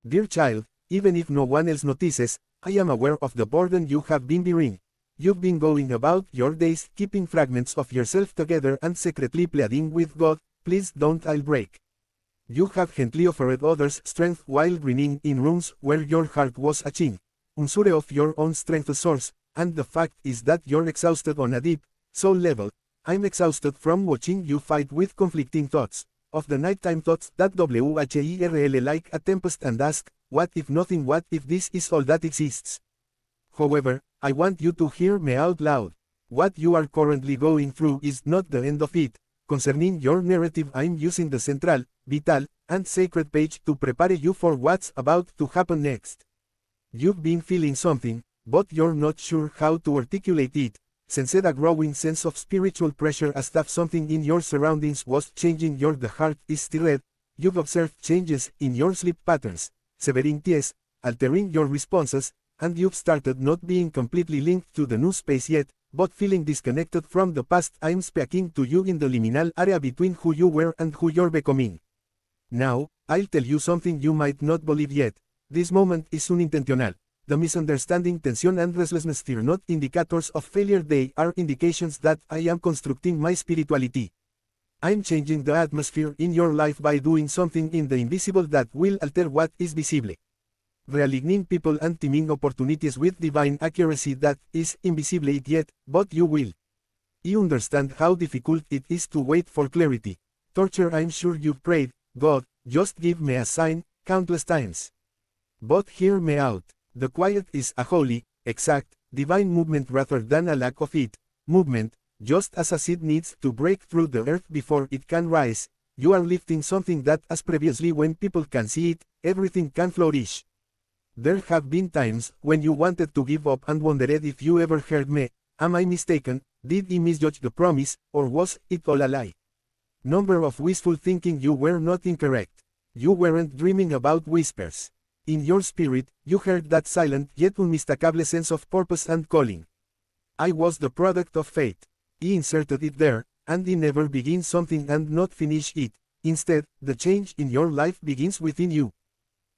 Dear child, even if no one else notices, I am aware of the burden you have been bearing. You've been going about your days keeping fragments of yourself together and secretly pleading with God, please don't I'll break. You have gently offered others strength while grinning in rooms where your heart was aching, unsure of your own strength source, and the fact is that you're exhausted on a deep, soul level. I'm exhausted from watching you fight with conflicting thoughts, of the nighttime thoughts that whirl like a tempest and ask, what if nothing, what if this is all that exists? However, I want you to hear me out loud. What you are currently going through is not the end of it. Concerning your narrative, I'm using the central, vital, and sacred page to prepare you for what's about to happen next. You've been feeling something, but you're not sure how to articulate it. Sensed a growing sense of spiritual pressure as if something in your surroundings was changing. The heart is stirred. You've observed changes in your sleep patterns, severing tears, altering your responses, and you've started not being completely linked to the new space yet, but feeling disconnected from the past. I'm speaking to you in the liminal area between who you were and who you're becoming. Now, I'll tell you something you might not believe yet. This moment is unintentional. The misunderstanding, tension and restlessness are not indicators of failure, they are indications that I am constructing my spirituality. I'm changing the atmosphere in your life by doing something in the invisible that will alter what is visible. Realigning people and timing opportunities with divine accuracy that is invisible yet, but you will. You understand how difficult it is to wait for clarity. Torture, I'm sure you've prayed, God, just give me a sign, countless times. But hear me out. The quiet is a holy, exact, divine movement rather than a lack of it. Movement, just as a seed needs to break through the earth before it can rise. You are lifting something that, as previously when people can see it, everything can flourish. There have been times when you wanted to give up and wondered if you ever heard me. Am I mistaken? Did I misjudge the promise, or was it all a lie? Number of wishful thinking, you were not incorrect. You weren't dreaming about whispers. In your spirit, you heard that silent yet unmistakable sense of purpose and calling. I was the product of fate. I inserted it there, and I never begin something and not finish it. Instead, the change in your life begins within you.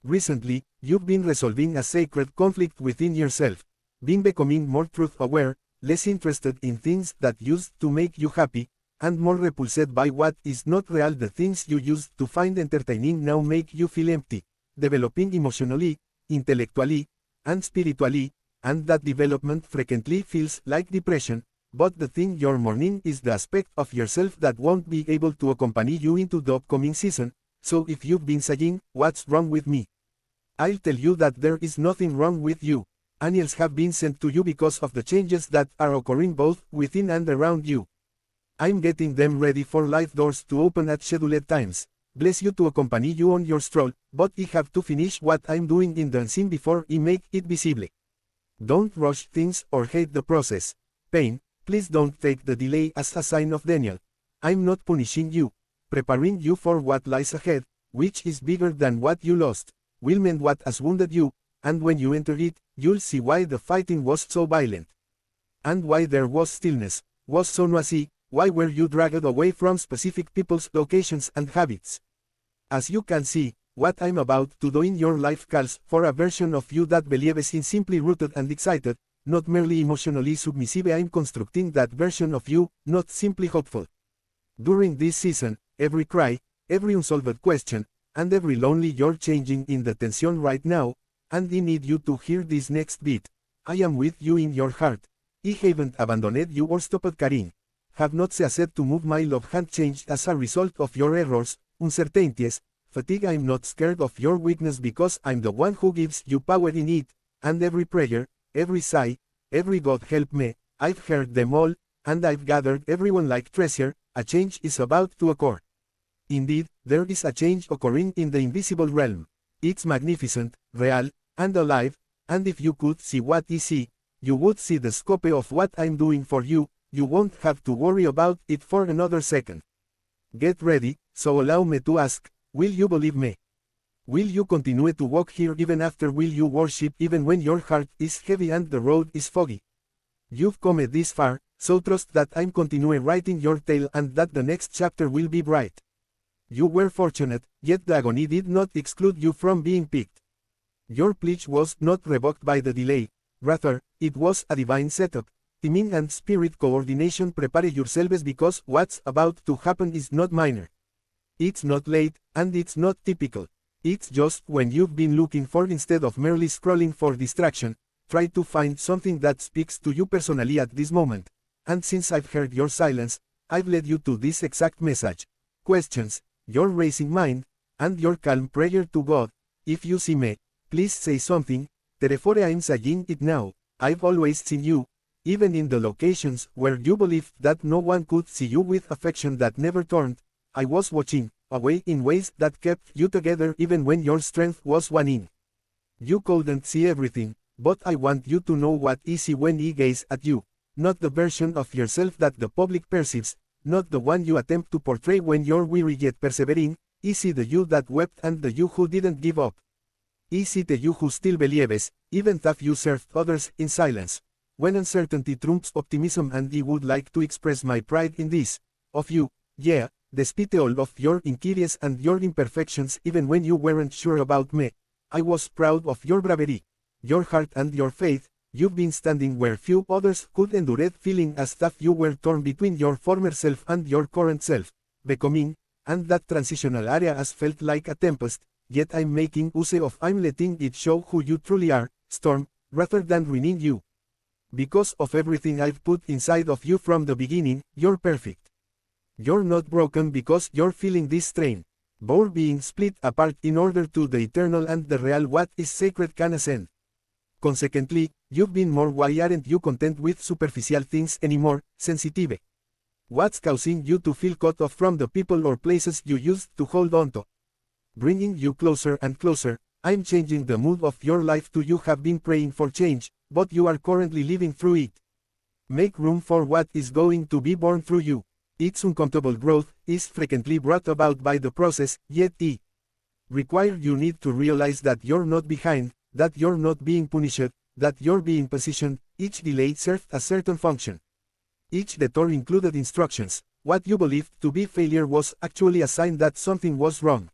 Recently, you've been resolving a sacred conflict within yourself, been becoming more truth-aware, less interested in things that used to make you happy, and more repulsed by what is not real. The things you used to find entertaining now make you feel empty. Developing emotionally, intellectually, and spiritually, and that development frequently feels like depression, but the thing you're mourning is the aspect of yourself that won't be able to accompany you into the upcoming season. So if you've been saying, what's wrong with me? I'll tell you that there is nothing wrong with you. Angels have been sent to you because of the changes that are occurring both within and around you. I'm getting them ready for life doors to open at scheduled times. Bless you to accompany you on your stroll, but I have to finish what I'm doing in the unseen before I make it visible. Don't rush things or hate the process. Pain, please don't take the delay as a sign of denial. I'm not punishing you. Preparing you for what lies ahead, which is bigger than what you lost, will mend what has wounded you, and when you enter it, you'll see why the fighting was so violent. And why there was stillness, was so noisy, why were you dragged away from specific people's locations and habits. As you can see, what I'm about to do in your life calls for a version of you that believes in simply rooted and excited, not merely emotionally submissive. I'm constructing that version of you, not simply hopeful. During this season, every cry, every unsolved question, and every lonely you're changing in the tension right now, and I need you to hear this next bit. I am with you in your heart. I haven't abandoned you or stopped caring. Have not ceased to move. My love hand changed as a result of your errors, uncertainties, fatigue. I'm not scared of your weakness because I'm the one who gives you power in it, and every prayer, every sigh, every God help me, I've heard them all, and I've gathered everyone like treasure. A change is about to occur. Indeed, there is a change occurring in the invisible realm. It's magnificent, real, and alive, and if you could see what I see, you would see the scope of what I'm doing for you. You won't have to worry about it for another second. Get ready, so allow me to ask, will you believe me? Will you continue to walk here even after? Will you worship even when your heart is heavy and the road is foggy? You've come this far, so trust that I'm continuing writing your tale and that the next chapter will be bright. You were fortunate, yet the agony did not exclude you from being picked. Your pledge was not revoked by the delay, rather, it was a divine setup. Timing and spirit coordination. Prepare yourselves because what's about to happen is not minor. It's not late, and it's not typical. It's just when you've been looking for instead of merely scrolling for distraction. Try to find something that speaks to you personally at this moment. And since I've heard your silence, I've led you to this exact message. Questions, your racing mind, and your calm prayer to God. If you see me, please say something. Therefore I'm saying it now. I've always seen you, even in the locations where you believed that no one could see you with affection that never turned. I was watching, away in ways that kept you together even when your strength was waning. You couldn't see everything, but I want you to know what I see when I gaze at you. Not the version of yourself that the public perceives, not the one you attempt to portray when you're weary yet persevering. I see the you that wept and the you who didn't give up. I see the you who still believes, even if you served others in silence. When uncertainty trumps optimism, and I would like to express my pride in this. Of you, yeah, despite all of your inquiries and your imperfections, even when you weren't sure about me. I was proud of your bravery, your heart and your faith. You've been standing where few others could endure, feeling as if you were torn between your former self and your current self, becoming, and that transitional area has felt like a tempest, yet I'm making use of I'm letting it show who you truly are, storm, rather than ruining you. Because of everything I've put inside of you from the beginning, you're perfect. You're not broken because you're feeling this strain. Bore being split apart in order to the eternal and the real what is sacred can ascend. Consequently, you've been more. Why aren't you content with superficial things anymore, sensitive? What's causing you to feel cut off from the people or places you used to hold on to? Bringing you closer and closer. I'm changing the mood of your life to you have been praying for change, but you are currently living through it. Make room for what is going to be born through you. Its uncomfortable growth is frequently brought about by the process, yet it requires you need to realize that you're not behind, that you're not being punished, that you're being positioned. Each delay served a certain function. Each detour included instructions. What you believed to be failure was actually a sign that something was wrong.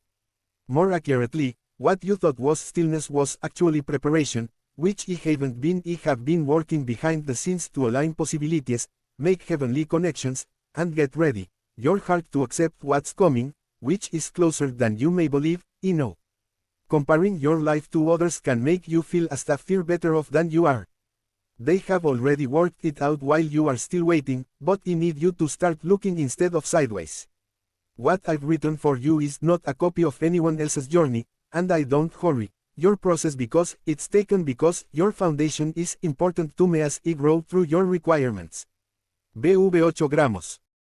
More accurately, what you thought was stillness was actually preparation, which I haven't been. I have been working behind the scenes to align possibilities, make heavenly connections, and get ready, your heart to accept what's coming, which is closer than you may believe. I know. Comparing your life to others can make you feel as if you're better off than you are. They have already worked it out while you are still waiting, but I need you to start looking instead of sideways. What I've written for you is not a copy of anyone else's journey, and I don't hurry your process because it's taken because your foundation is important to me as I grow through your requirements. BV 8 gramos.